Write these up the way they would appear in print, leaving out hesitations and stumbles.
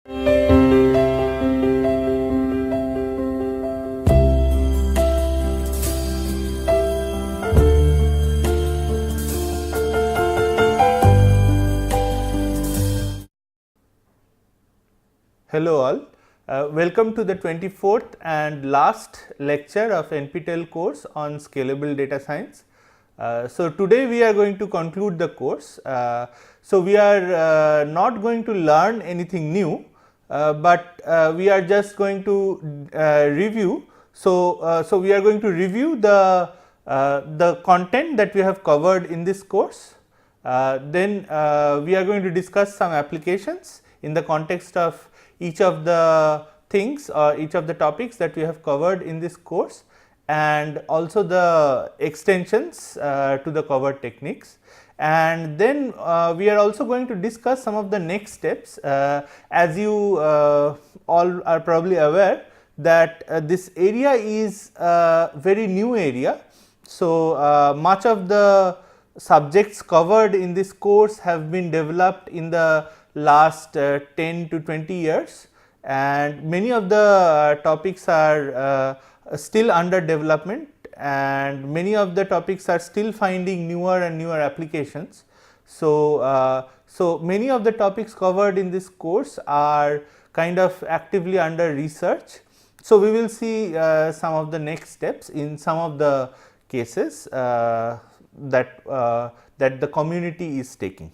Hello all, welcome to the 24th and last lecture of NPTEL course on scalable data science. So today we are going to conclude the course. So we are not going to learn anything new, but we are just going to review. So we are going to review the content that we have covered in this course. Then we are going to discuss some applications in the context of each of the things or each of the topics that we have covered in this course, and also the extensions to the covered techniques. And then we are also going to discuss some of the next steps. As you all are probably aware that this area is a very new area. So much of the subjects covered in this course have been developed in the last 10 to 20 years, and many of the topics are still under development, and many of the topics are still finding newer and newer applications. So many of the topics covered in this course are kind of actively under research. So we will see some of the next steps in some of the cases that the community is taking.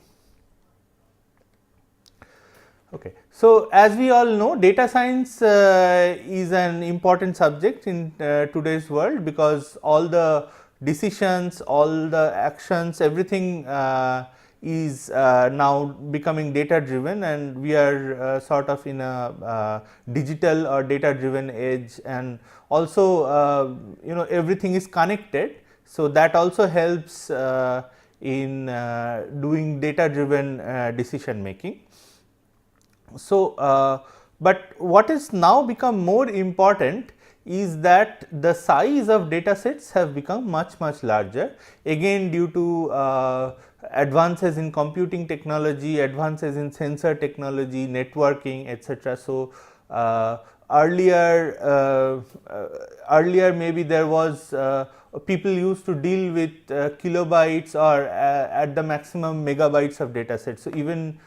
Okay. So as we all know, data science is an important subject in today's world, because all the decisions, all the actions, everything is now becoming data driven, and we are sort of in a digital or data driven age, and also everything is connected. So that also helps in doing data driven decision making. So but what is now become more important is that the size of data sets have become much larger, again due to advances in computing technology, advances in sensor technology, networking, etc. So earlier maybe there was people used to deal with kilobytes or at the maximum megabytes of data sets. So even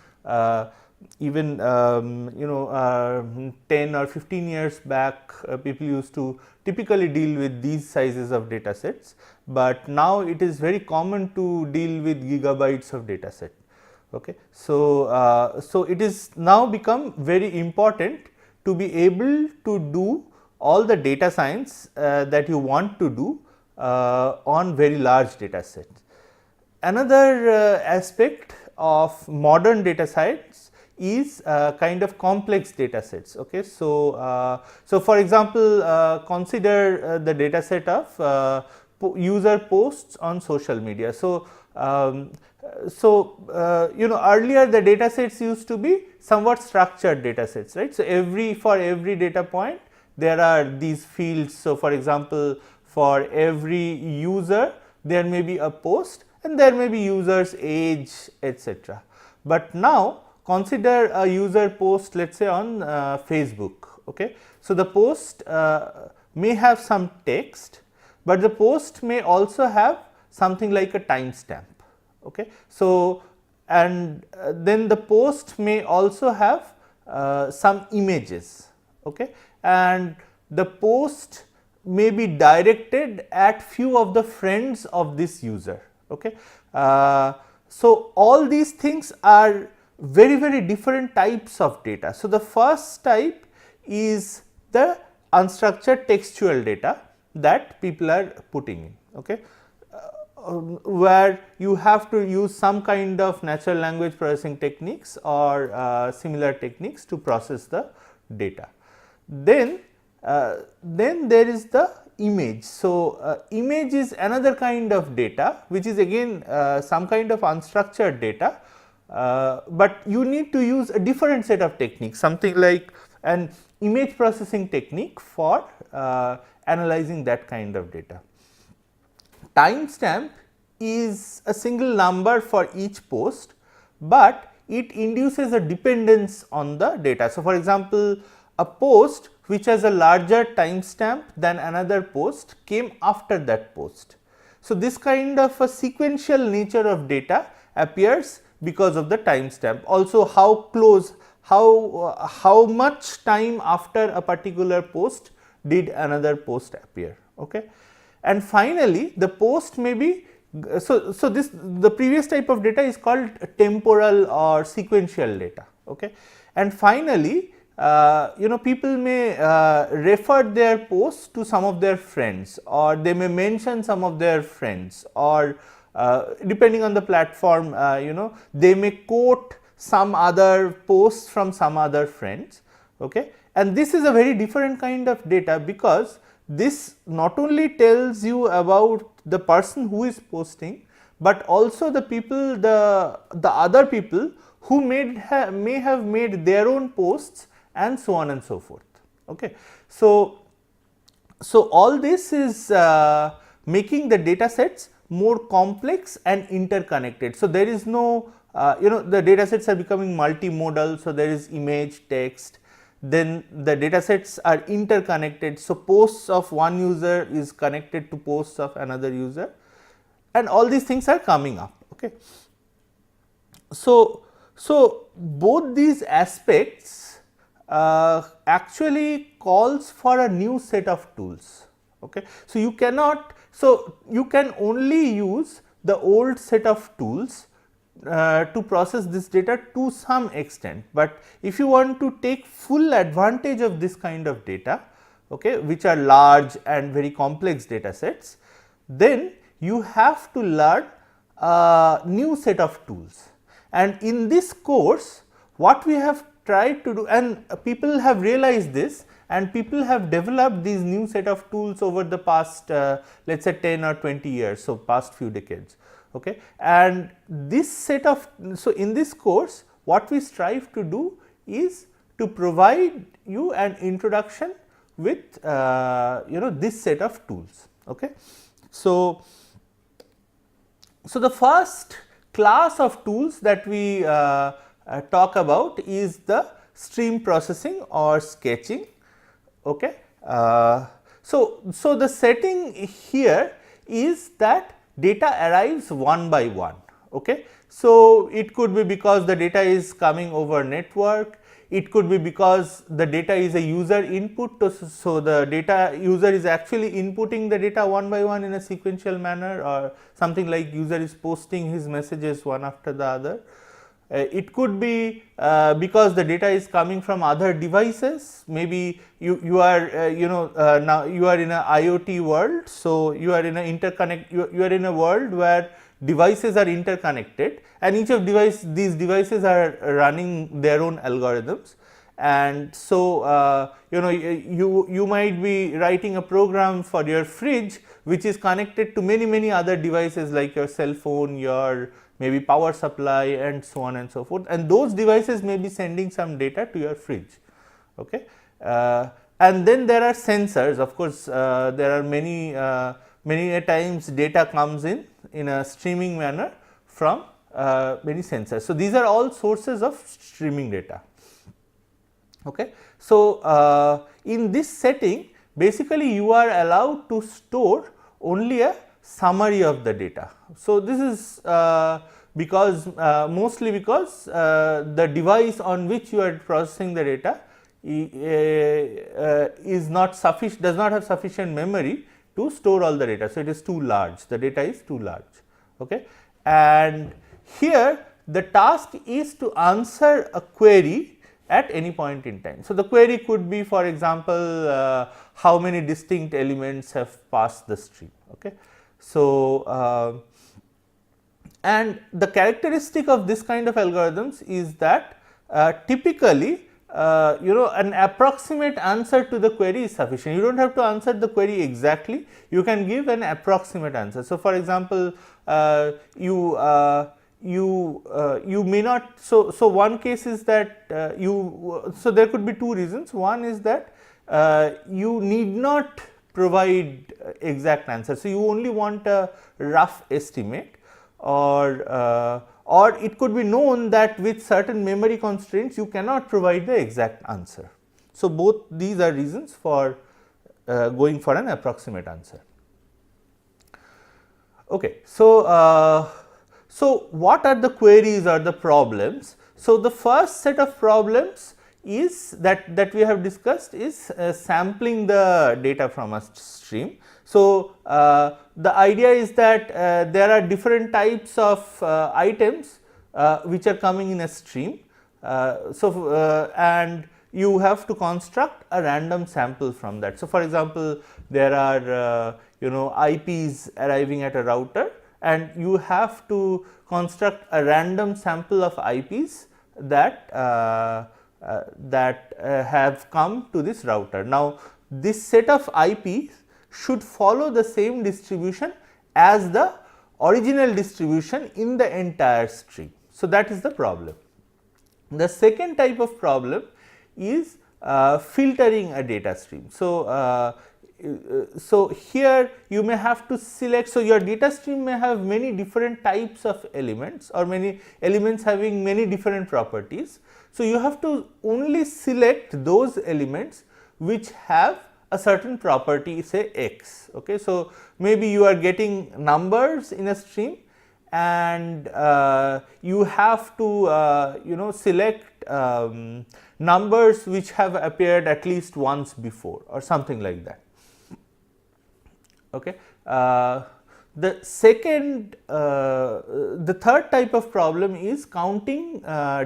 10 or 15 years back, people used to typically deal with these sizes of data sets, but now it is very common to deal with gigabytes of data set. Okay. So it is now become very important to be able to do all the data science that you want to do on very large data sets. Another aspect of modern data science is kind of complex data sets. Okay. So for example, consider the data set of user posts on social media. So earlier the data sets used to be somewhat structured data sets, right. So for every data point there are these fields. So for example, for every user there may be a post and there may be user's age, etc. But now consider a user post, let us say on Facebook. Okay. So the post may have some text, but the post may also have something like a timestamp. Okay. So and then the post may also have some images. Okay. And the post may be directed at few of the friends of this user. Okay. So all these things are very different types of data. So the first type is the unstructured textual data that people are putting in. Okay. Where you have to use some kind of natural language processing techniques or similar techniques to process the data. Then there is the image. So image is another kind of data which is again some kind of unstructured data, but you need to use a different set of techniques, something like an image processing technique for analyzing that kind of data. Timestamp is a single number for each post, but it induces a dependence on the data. So, for example, a post which has a larger timestamp than another post came after that post. So, this kind of a sequential nature of data appears because of the timestamp. Also, how close, how much time after a particular post did another post appear. Okay. And finally, the post may be, so this, the previous type of data is called temporal or sequential data. Okay. And finally, people may refer their posts to some of their friends, or they may mention some of their friends, or depending on the platform, they may quote some other posts from some other friends. Okay. And this is a very different kind of data, because this not only tells you about the person who is posting, but also the people, the other people who may have made their own posts, and so on and so forth. Okay. So all this is making the data sets more complex and interconnected. So, there is no the data sets are becoming multimodal. So, there is image, text, then the data sets are interconnected. So, posts of one user is connected to posts of another user, and all these things are coming up. Okay. So both these aspects actually calls for a new set of tools. Okay. So, you can only use the old set of tools to process this data to some extent, but if you want to take full advantage of this kind of data, okay, which are large and very complex data sets, then you have to learn a new set of tools. And in this course, what we have tried to do, and people have realized this, and people have developed these new set of tools over the past let us say 10 or 20 years, so past few decades. Okay. And this set of, so in this course what we strive to do is to provide you an introduction with this set of tools. Okay. So the first class of tools that we talk about is the stream processing or sketching. Okay. So the setting here is that data arrives one by one. Okay. So, it could be because the data is coming over network, it could be because the data is a user input. So, the data user is actually inputting the data one by one in a sequential manner, or something like user is posting his messages one after the other. It could be because the data is coming from other devices. Maybe you are now you are in a IoT world. So, you are in a you are in a world where devices are interconnected, and each of these devices are running their own algorithms. And so, you might be writing a program for your fridge which is connected to many other devices like your cell phone, your maybe power supply, and so on and so forth, and those devices may be sending some data to your fridge. Okay. And then there are sensors. Of course, there are many a times data comes in a streaming manner from many sensors. So, these are all sources of streaming data. Okay. So, in this setting, basically you are allowed to store only a summary of the data. So, this is because mostly because the device on which you are processing the data is not sufficient, does not have sufficient memory to store all the data. So, it is too large, the data is too large. Okay. And here the task is to answer a query at any point in time. So, the query could be, for example, how many distinct elements have passed the stream. Okay. So, and the characteristic of this kind of algorithms is that typically an approximate answer to the query is sufficient. You do not have to answer the query exactly, you can give an approximate answer. So, for example, you may not, so one case is that so there could be two reasons. One is that you need not provide exact answer. So, you only want a rough estimate, or or it could be known that with certain memory constraints you cannot provide the exact answer. So, both these are reasons for going for an approximate answer. Okay. So, what are the queries or the problems? So, the first set of problems is that we have discussed is sampling the data from a stream. So, the idea is that there are different types of items which are coming in a stream. And you have to construct a random sample from that. So, for example, there are IPs arriving at a router, and you have to construct a random sample of IPs that have come to this router. Now, this set of IPs should follow the same distribution as the original distribution in the entire stream. So, that is the problem. The second type of problem is filtering a data stream. So, here you may have to select. So, your data stream may have many different types of elements, or many elements having many different properties. So, you have to only select those elements which have a certain property, say x. Okay. So, maybe you are getting numbers in a stream, and you have to select numbers which have appeared at least once before, or something like that. Okay. The third type of problem is counting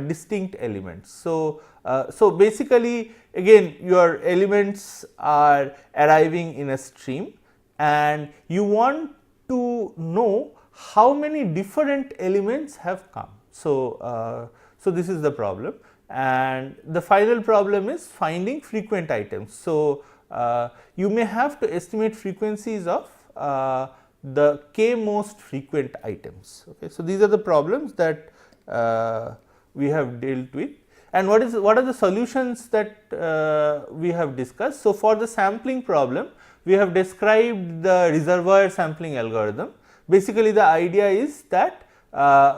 distinct elements. So, basically again your elements are arriving in a stream, and you want to know how many different elements have come. So, this is the problem, and the final problem is finding frequent items. So, you may have to estimate frequencies of the k most frequent items. Okay. So, these are the problems that we have dealt with, and what are the solutions that we have discussed. So, for the sampling problem, we have described the reservoir sampling algorithm. Basically, the idea is that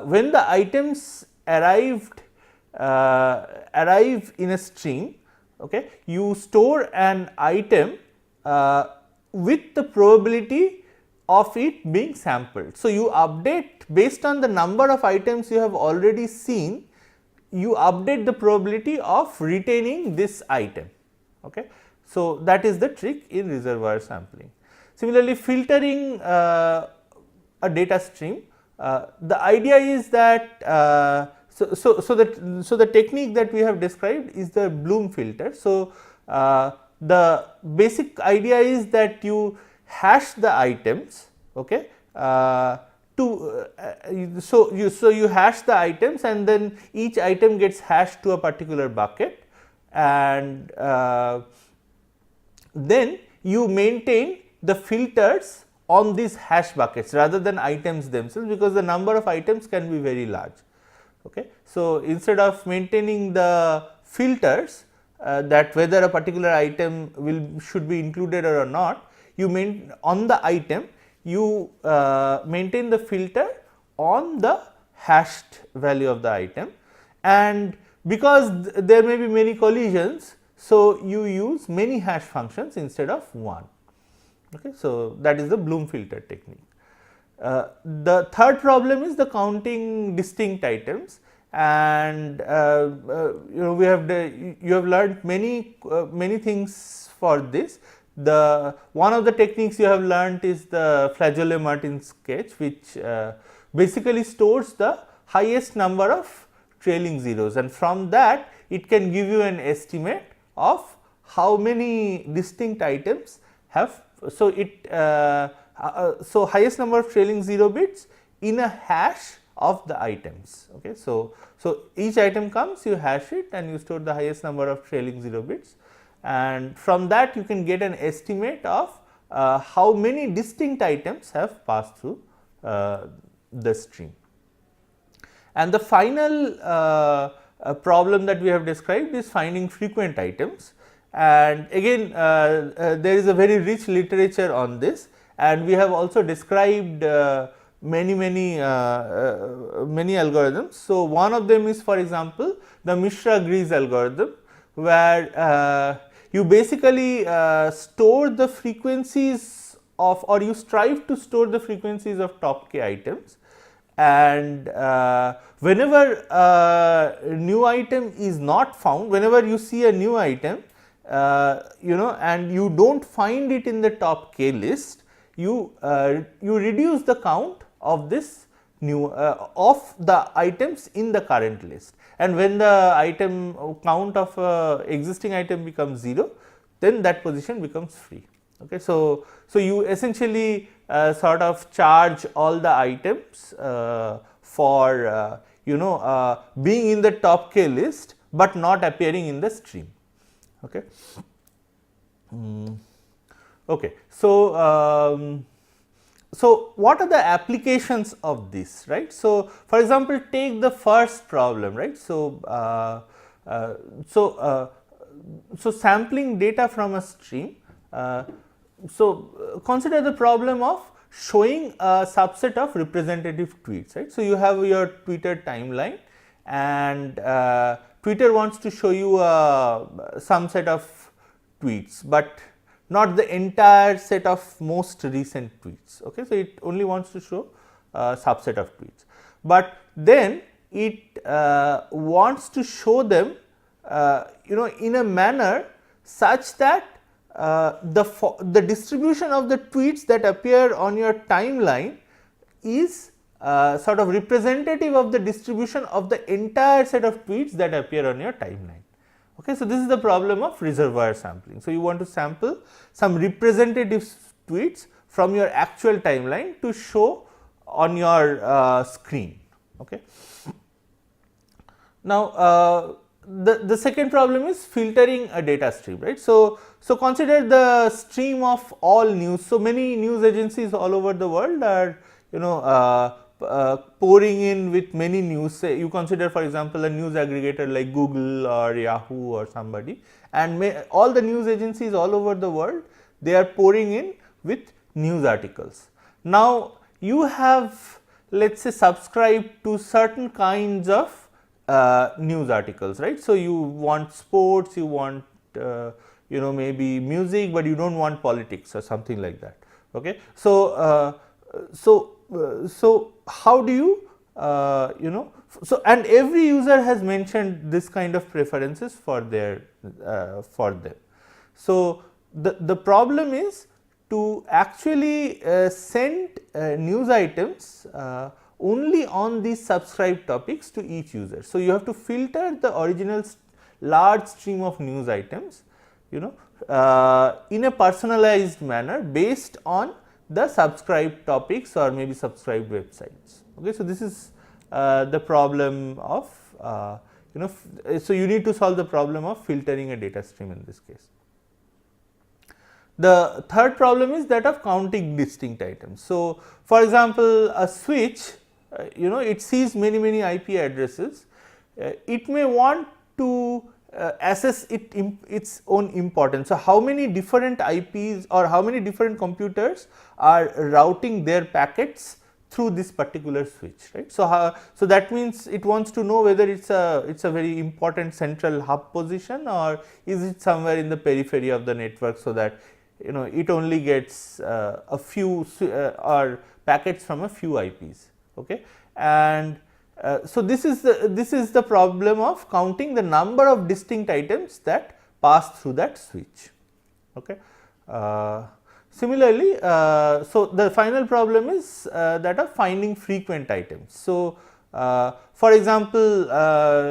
when the items arrive in a stream, okay, you store an item with the probability of it being sampled. So, you update based on the number of items you have already seen, you update the probability of retaining this item. Okay. So, that is the trick in reservoir sampling. Similarly, filtering a data stream, the idea is that so the technique that we have described is the Bloom filter. So, the basic idea is that you hash the items. Okay. So you hash the items, and then each item gets hashed to a particular bucket, and then you maintain the filters on these hash buckets rather than items themselves, because the number of items can be very large. Okay. So, instead of maintaining the filters that whether a particular item should be included or not, you on the item you maintain the filter on the hashed value of the item, and because there may be many collisions, so you use many hash functions instead of one. Okay. So, that is the Bloom filter technique. The third problem is the counting distinct items, and you have learned many things for this. One of the techniques you have learnt is the Flageolet-Martin sketch, which basically stores the highest number of trailing zeros, and from that it can give you an estimate of how many distinct items have. So, so highest number of trailing 0 bits in a hash of the items. Okay. So, each item comes, you hash it, and you store the highest number of trailing 0 bits, and from that you can get an estimate of how many distinct items have passed through the stream. And the final problem that we have described is finding frequent items, and again there is a very rich literature on this, and we have also described many algorithms. So, one of them is, for example, the Mishra-Gries algorithm, where you basically store the frequencies of, or you strive to store the frequencies of top k items, and whenever a new item is not found, whenever you see a new item, and you do not find it in the top k list, you reduce the count of this new of the items in the current list, and when the item count of existing item becomes 0, then that position becomes free. Okay. So, you essentially sort of charge all the items for being in the top k list, but not appearing in the stream. Okay. Okay. So, so what are the applications of this, right? So, for example, take the first problem, right? So, so sampling data from a stream. So, consider the problem of showing a subset of representative tweets, right. So, you have your Twitter timeline, and Twitter wants to show you some set of tweets, but not the entire set of most recent tweets. Okay. So, it only wants to show a subset of tweets, but then it wants to show them in a manner such that the distribution of the tweets that appear on your timeline is sort of representative of the distribution of the entire set of tweets that appear on your timeline. Okay. So, this is the problem of reservoir sampling. So, you want to sample some representative tweets from your actual timeline to show on your screen. Okay. Now, the second problem is filtering a data stream, right. So, consider the stream of all news. So, many news agencies all over the world are pouring in with many news. Say you consider, for example, a news aggregator like Google or Yahoo or somebody, and all the news agencies all over the world, they are pouring in with news articles. Now, you have, let us say, subscribed to certain kinds of news articles, right. So, you want sports, you want maybe music, but you do not want politics or something like that. Okay. So, so how do you so, and every user has mentioned this kind of preferences for their for them. So, the problem is to actually send news items only on these subscribed topics to each user. So, you have to filter the original large stream of news items in a personalized manner based on the subscribed topics or maybe subscribed websites. Okay. So, this is the problem of so you need to solve the problem of filtering a data stream in this case. The third problem is that of counting distinct items. So, for example, a switch it sees many IP addresses, it may want to assess its own importance. So, how many different IPs or how many different computers are routing their packets through this particular switch, right. So, so that means it wants to know whether it's a very important central hub position, or is it somewhere in the periphery of the network, so that it only gets a few or packets from a few IPs. Okay. And so, this is the problem of counting the number of distinct items that pass through that switch. Okay. Similarly, so the final problem is that of finding frequent items. So, for example,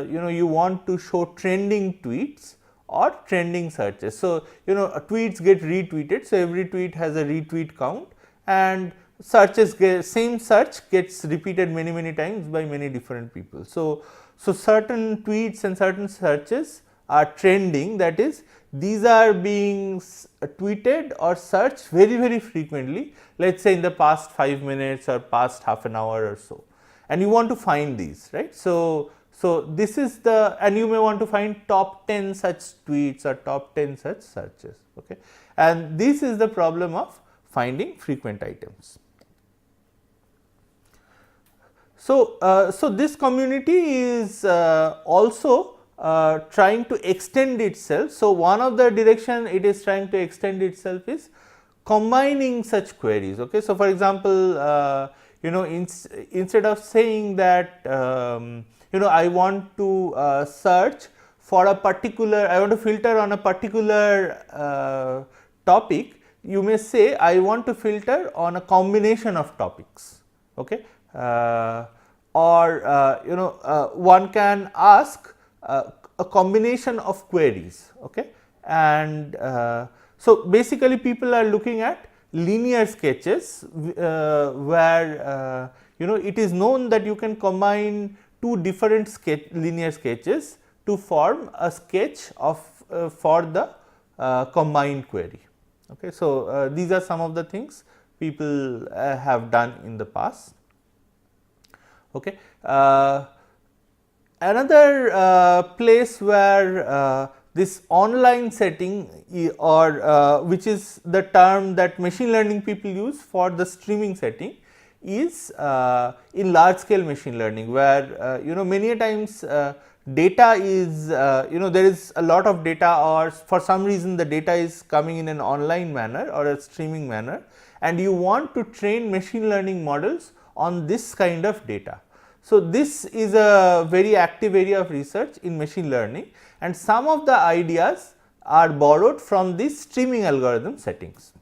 you want to show trending tweets or trending searches. So, tweets get retweeted. So, every tweet has a retweet count, and same search gets repeated many times by many different people. So, certain tweets and certain searches are trending, that is, these are being tweeted or searched very frequently, let us say in the past 5 minutes or past half an hour or so, and you want to find these, right. So, this is the, and you may want to find top 10 such tweets or top 10 such searches. Okay. And this is the problem of finding frequent items. So this community is also trying to extend itself. So one of the direction it is trying to extend itself is combining such queries. Okay. So for example, instead of saying that I want to search for a particular, I want to filter on a particular topic, you may say I want to filter on a combination of topics. Okay. One can ask a combination of queries. Okay. And so basically people are looking at linear sketches where it is known that you can combine two different linear sketches to form a sketch of for the combined query. Okay. So these are some of the things people have done in the past. Okay. Another place where this online setting or which is the term that machine learning people use for the streaming setting is in large scale machine learning, where many a times data is there is a lot of data, or for some reason the data is coming in an online manner or a streaming manner, and you want to train machine learning models on this kind of data. So this is a very active area of research in machine learning, and some of the ideas are borrowed from these streaming algorithm settings.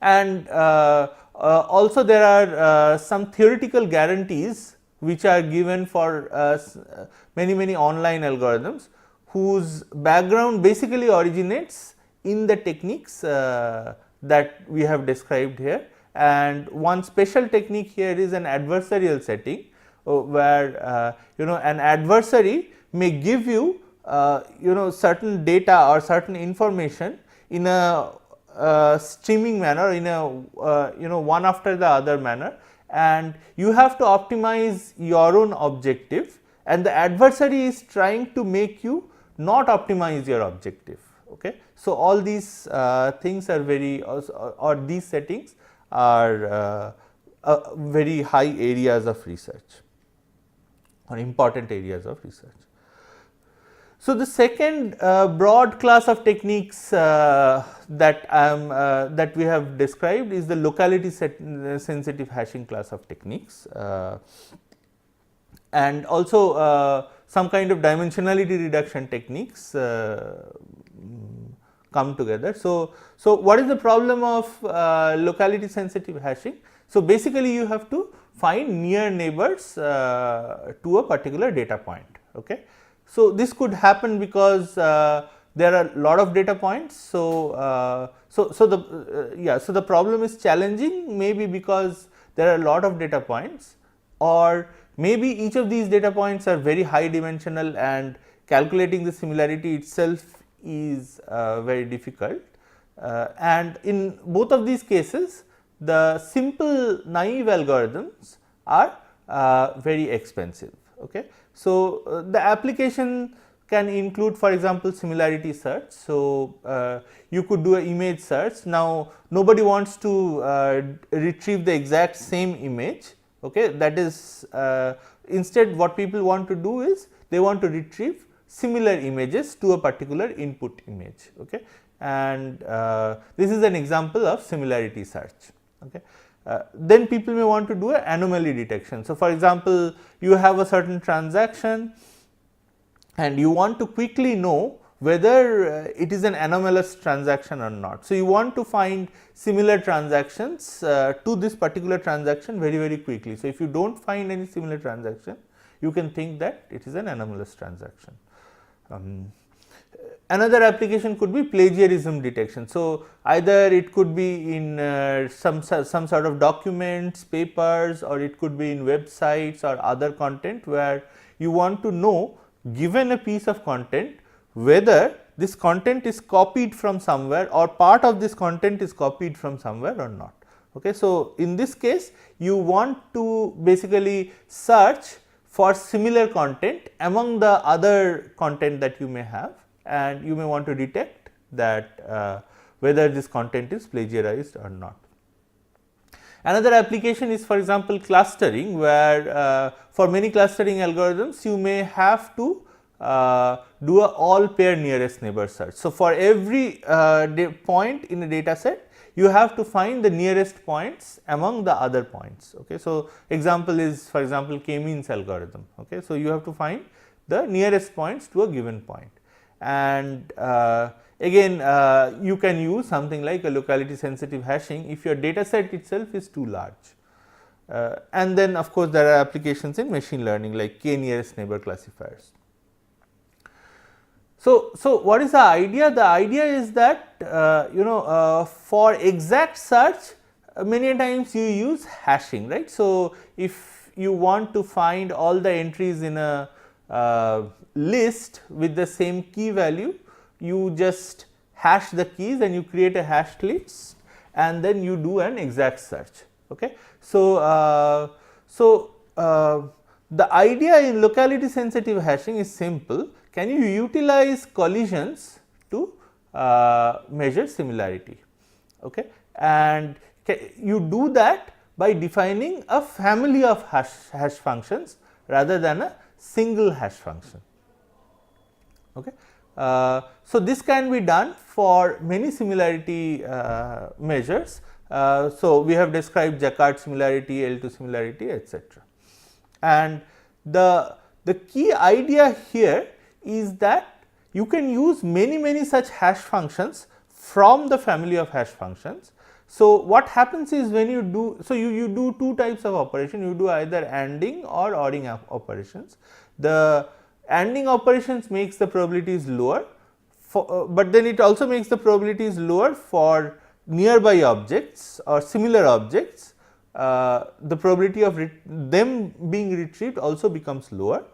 And also there are some theoretical guarantees which are given for many online algorithms whose background basically originates in the techniques that we have described here. And one special technique here is an adversarial setting, where an adversary may give you certain data or certain information in a streaming manner, in a one after the other manner, and you have to optimize your own objective, and the adversary is trying to make you not optimize your objective. Okay. So all these things are very or these settings are very high areas of research or important areas of research. So the second broad class of techniques that we have described is the locality sensitive hashing class of techniques, and also some kind of dimensionality reduction techniques come together. So what is the problem of locality sensitive hashing? So basically you have to find near neighbors to a particular data point. Okay. So this could happen because there are a lot of data points. So the problem is challenging, maybe because there are a lot of data points, or maybe each of these data points are very high dimensional and calculating the similarity itself is very difficult, and in both of these cases the simple naive algorithms are very expensive. Okay. So the application can include, for example, similarity search. So you could do an image search. Now nobody wants to retrieve the exact same image. Okay. That is instead what people want to do is they want to retrieve similar images to a particular input image. Okay. And this is an example of similarity search. Okay. Then people may want to do an anomaly detection. So for example, you have a certain transaction and you want to quickly know whether it is an anomalous transaction or not. So you want to find similar transactions to this particular transaction very quickly. So if you do not find any similar transaction, you can think that it is an anomalous transaction. Another application could be plagiarism detection. So either it could be in some sort of documents, papers, or it could be in websites or other content where you want to know, given a piece of content, whether this content is copied from somewhere or part of this content is copied from somewhere or not. Okay. So in this case you want to basically search for similar content among the other content that you may have, and you may want to detect that whether this content is plagiarized or not. Another application is, for example, clustering, where for many clustering algorithms you may have to do a all pair nearest neighbor search. So, for every point in a data set, you have to find the nearest points among the other points. Okay. So, example is, for example, k-means algorithm. Okay. So, you have to find the nearest points to a given point, and again you can use something like a locality sensitive hashing if your data set itself is too large. And then of course, there are applications in machine learning like k nearest neighbor classifiers. So, what is the idea? The idea is that for exact search many times you use hashing, right. So, if you want to find all the entries in a list with the same key value, you just hash the keys and you create a hashed list and then you do an exact search. Okay. So, the idea in locality sensitive hashing is simple. Can you utilize collisions to measure similarity? Okay. And you do that by defining a family of hash functions rather than a single hash function. Okay. So, this can be done for many similarity measures. So, we have described Jaccard similarity, L2 similarity, etc. And the key idea here is that you can use many such hash functions from the family of hash functions. So, what happens is when you do, so you do two types of operation, you do either ANDing or ORing operations. The ANDing operations makes the probabilities lower, but then it also makes the probabilities lower for nearby objects or similar objects. The probability of them being retrieved also becomes lower.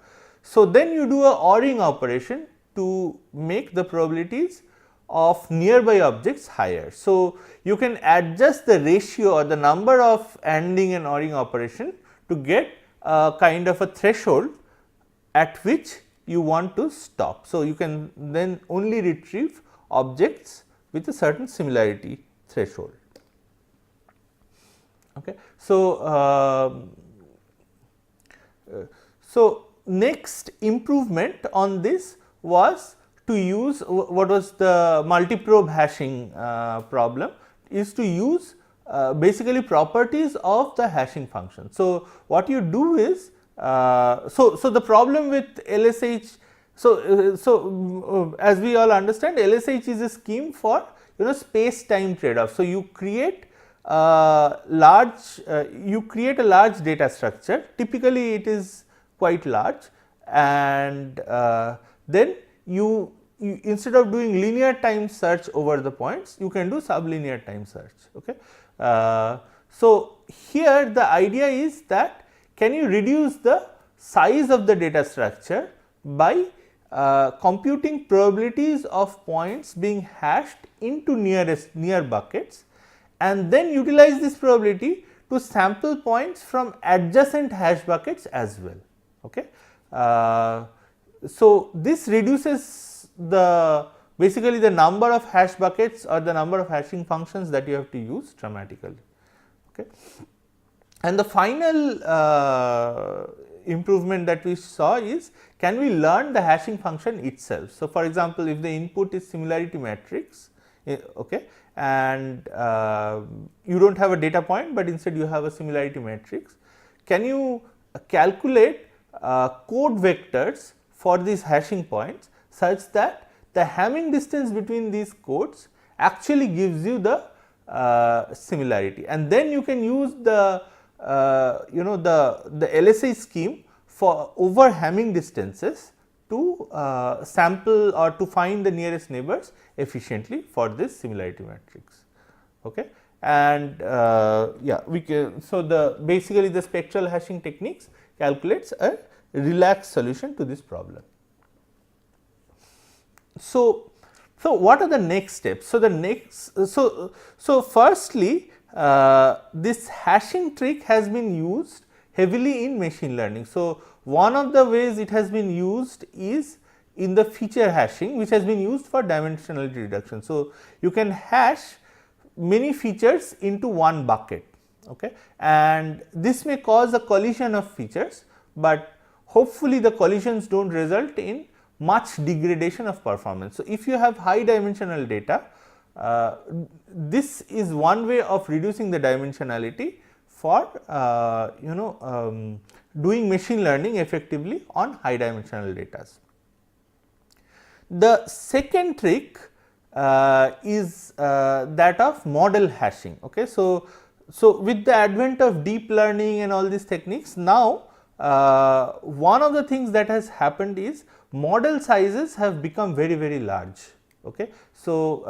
So, then you do a ORing operation to make the probabilities of nearby objects higher. So, you can adjust the ratio or the number of ANDing and ORing operation to get a kind of a threshold at which you want to stop. So, you can then only retrieve objects with a certain similarity threshold. Okay. So, next improvement on this was to use what was the multiprobe hashing problem, is to use basically properties of the hashing function. So, what you do is so the problem with LSH, as we all understand, LSH is a scheme for space time trade off. So, you create a large data structure, typically it is quite large, and then you instead of doing linear time search over the points, you can do sublinear time search. Okay. So, here the idea is that can you reduce the size of the data structure by computing probabilities of points being hashed into near buckets, and then utilize this probability to sample points from adjacent hash buckets as well. Okay. So, this reduces basically the number of hash buckets or the number of hashing functions that you have to use dramatically. Okay. And the final improvement that we saw is, can we learn the hashing function itself. So, for example, if the input is similarity matrix, okay, and you do not have a data point, but instead you have a similarity matrix, can you calculate code vectors for these hashing points such that the Hamming distance between these codes actually gives you the similarity, and then you can use the the LSI scheme for over Hamming distances to sample or to find the nearest neighbors efficiently for this similarity matrix. Okay. And yeah, we can, so basically the spectral hashing techniques calculates a relaxed solution to this problem. So what are the next steps? So, the next, so firstly, this hashing trick has been used heavily in machine learning. So, one of the ways it has been used is in the feature hashing, which has been used for dimensionality reduction. So, you can hash many features into one bucket. okay, and this may cause a collision of features, but hopefully the collisions do not result in much degradation of performance. So, if you have high dimensional data, this is one way of reducing the dimensionality for doing machine learning effectively on high dimensional data. The second trick is that of model hashing. Okay. So, with the advent of deep learning and all these techniques, now one of the things that has happened is model sizes have become very large. Okay. So,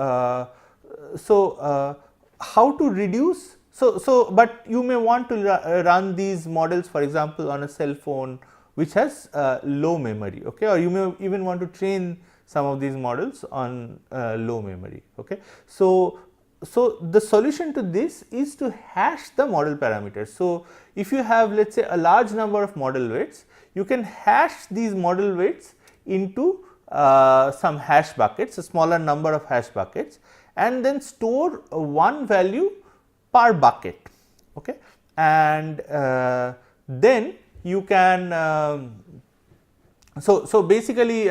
how to reduce? But you may want to run these models, for example, on a cell phone which has low memory, okay, or you may even want to train some of these models on low memory. Okay. So, the solution to this is to hash the model parameters. So, if you have, let us say, a large number of model weights, you can hash these model weights into some hash buckets, a smaller number of hash buckets, and then store one value per bucket. Okay. And then you can so basically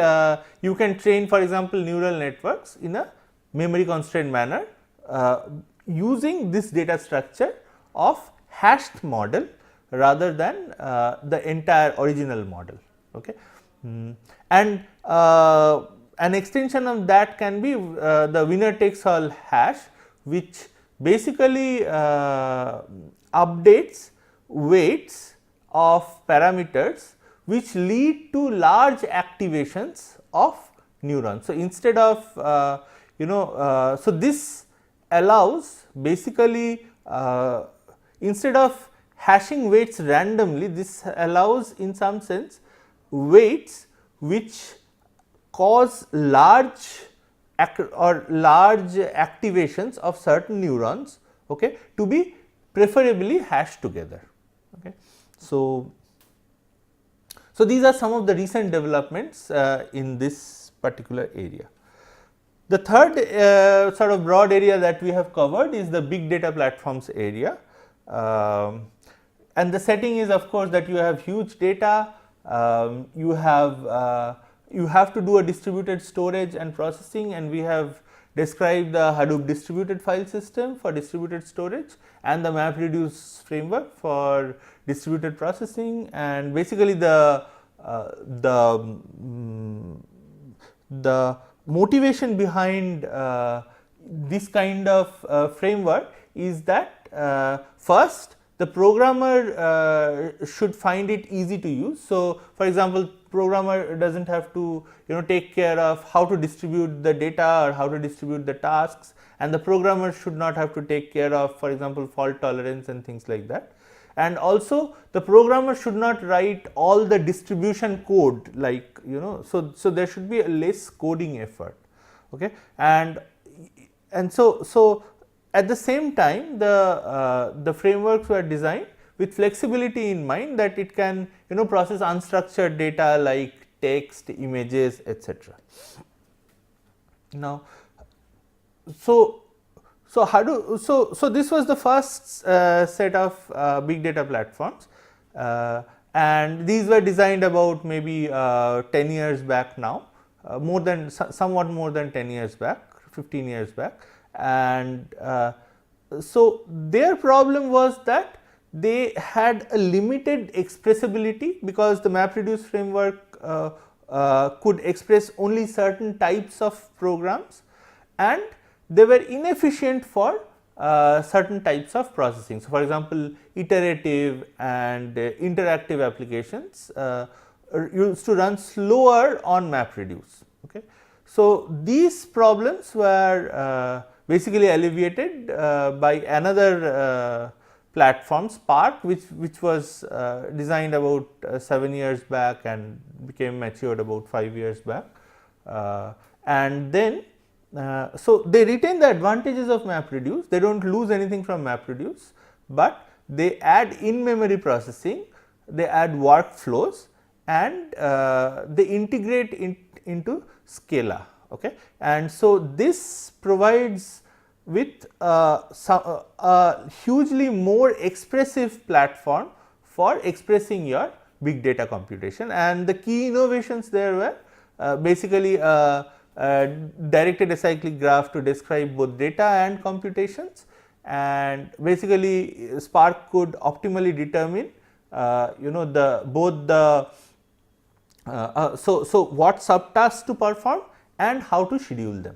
you can train, for example, neural networks in a memory constrained manner using this data structure of hashed model rather than the entire original model. Okay. And an extension of that can be the winner takes all hash, which basically updates weights of parameters which lead to large activations of neurons. So, instead of so this allows basically instead of hashing weights randomly, this allows in some sense weights which cause large activations of certain neurons, okay, to be preferably hashed together. Okay. So, these are some of the recent developments in this particular area. The third sort of broad area that we have covered is the big data platforms area, and the setting is, of course, that you have huge data, you have to do a distributed storage and processing, and we have described the Hadoop distributed file system for distributed storage and the MapReduce framework for distributed processing, and basically the motivation behind this kind of framework is that first the programmer should find it easy to use. So, for example, programmer does not have to take care of how to distribute the data or how to distribute the tasks, and the programmer should not have to take care of, for example, fault tolerance and things like that. And also the programmer should not write all the distribution code, like so there should be a less coding effort. Okay. And so at the same time the frameworks were designed with flexibility in mind, that it can process unstructured data like text, images, etc. Now, so this was the first set of big data platforms, and these were designed about maybe 10 years back now, somewhat more than 10 years back, 15 years back, and so their problem was that they had a limited expressibility, because the MapReduce framework could express only certain types of programs, and they were inefficient for certain types of processing. So, for example, iterative and interactive applications used to run slower on MapReduce. Okay. So, these problems were basically alleviated by another platform, Spark, which was designed about 7 years back and became matured about 5 years back, and then so they retain the advantages of MapReduce, they do not lose anything from MapReduce, but they add in-memory processing, they add workflows, and they integrate into Scala. Okay. And so this provides with a hugely more expressive platform for expressing your big data computation. And the key innovations there were basically a directed acyclic graph to describe both data and computations, and basically Spark could optimally determine the both the so what subtasks to perform and how to schedule them.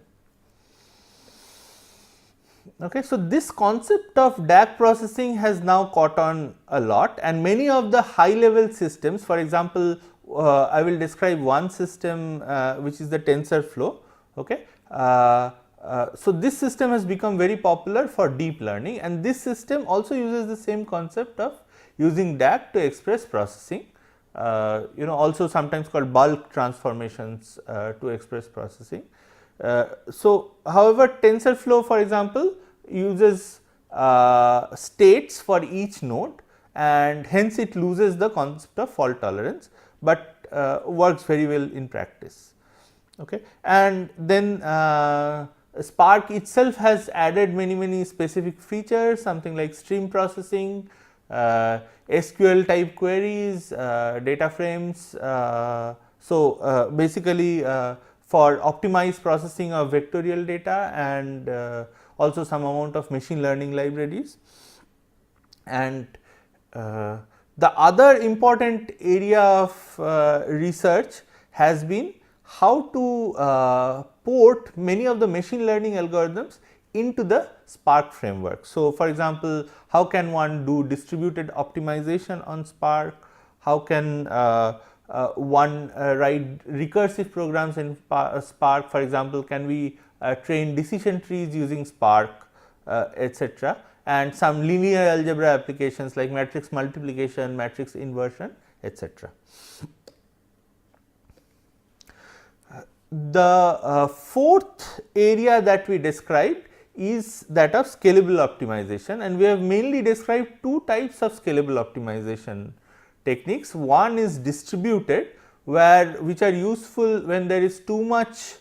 Okay, so this concept of DAG processing has now caught on a lot, and many of the high level systems, for example, I will describe one system which is the TensorFlow. Okay. So this system has become very popular for deep learning, and this system also uses the same concept of using DAG to express processing, also sometimes called bulk transformations to express processing. So, however, TensorFlow, for example, uses states for each node, and hence it loses the concept of fault tolerance, but works very well in practice. Okay. And then Spark itself has added many specific features, something like stream processing, SQL type queries, data frames. So, basically for optimized processing of vectorial data, and also some amount of machine learning libraries. And the other important area of research has been how to port many of the machine learning algorithms into the Spark framework. So, for example, how can one do distributed optimization on Spark? How can one write recursive programs in Spark? For example, can we train decision trees using Spark, etc., and some linear algebra applications like matrix multiplication, matrix inversion, etc. The fourth area that we described is that of scalable optimization, and we have mainly described two types of scalable optimization techniques. One is distributed, which are useful when there is too much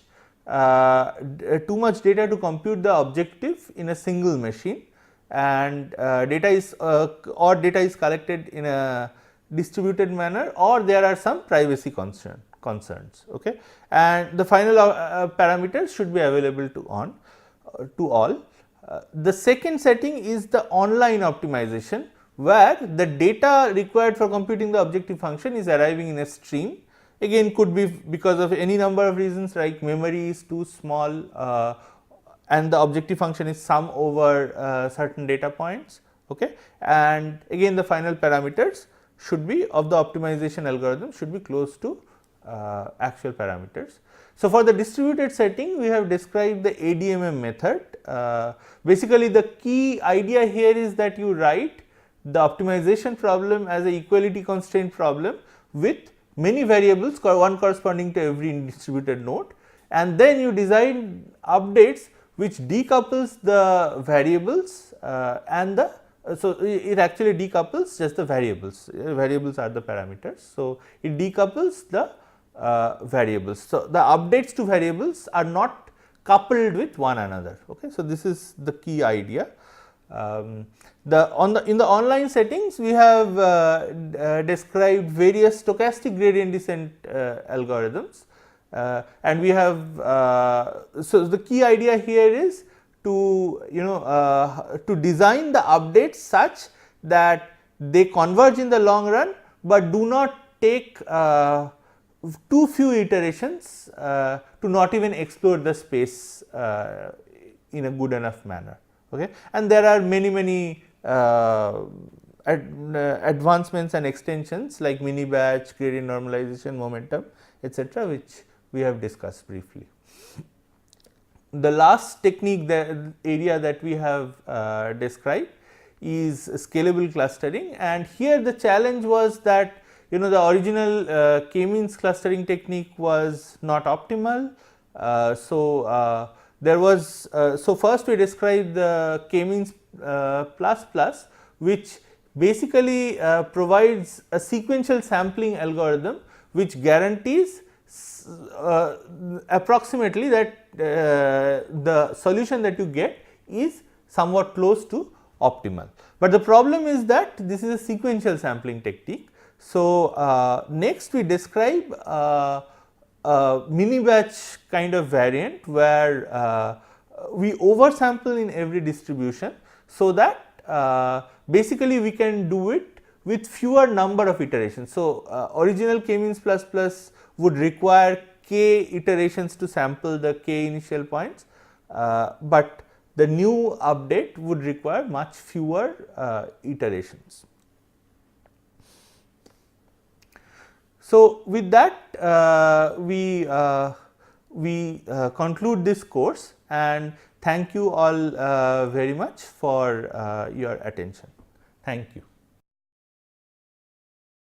data to compute the objective in a single machine, and data is collected in a distributed manner, or there are some privacy concerns. Okay. And the final parameters should be available to all. The second setting is the online optimization, where the data required for computing the objective function is arriving in a stream. Again, could be because of any number of reasons, like memory is too small and the objective function is sum over certain data points. Okay. And again, the final parameters should be of the optimization algorithm should be close to actual parameters. So, for the distributed setting, we have described the ADMM method. Basically, the key idea here is that you write the optimization problem as a equality constraint problem with many variables, one corresponding to every distributed node, and then you design updates which decouples the variables and the so it actually decouples just the variables. Variables are the parameters. So, it decouples the variables. So, the updates to variables are not coupled with one another. Okay. So, this is the key idea. In the online settings, we have described various stochastic gradient descent algorithms, and we have so the key idea here is to to design the updates such that they converge in the long run, but do not take too few iterations to not even explore the space in a good enough manner. Okay. And there are many advancements and extensions like mini batch, gradient normalization, momentum, etc., which we have discussed briefly. The last technique, the area that we have described, is scalable clustering, and here the challenge was that the original k-means clustering technique was not optimal. There was so first we described the k-means plus, which basically provides a sequential sampling algorithm which guarantees approximately that the solution that you get is somewhat close to optimal. But the problem is that this is a sequential sampling technique. So, next we describe a mini batch kind of variant where we oversample in every distribution, so that basically we can do it with fewer number of iterations. So, original k-means plus plus would require k iterations to sample the k initial points, but the new update would require much fewer iterations. So, with that we conclude this course, and thank you all very much for your attention. Thank you.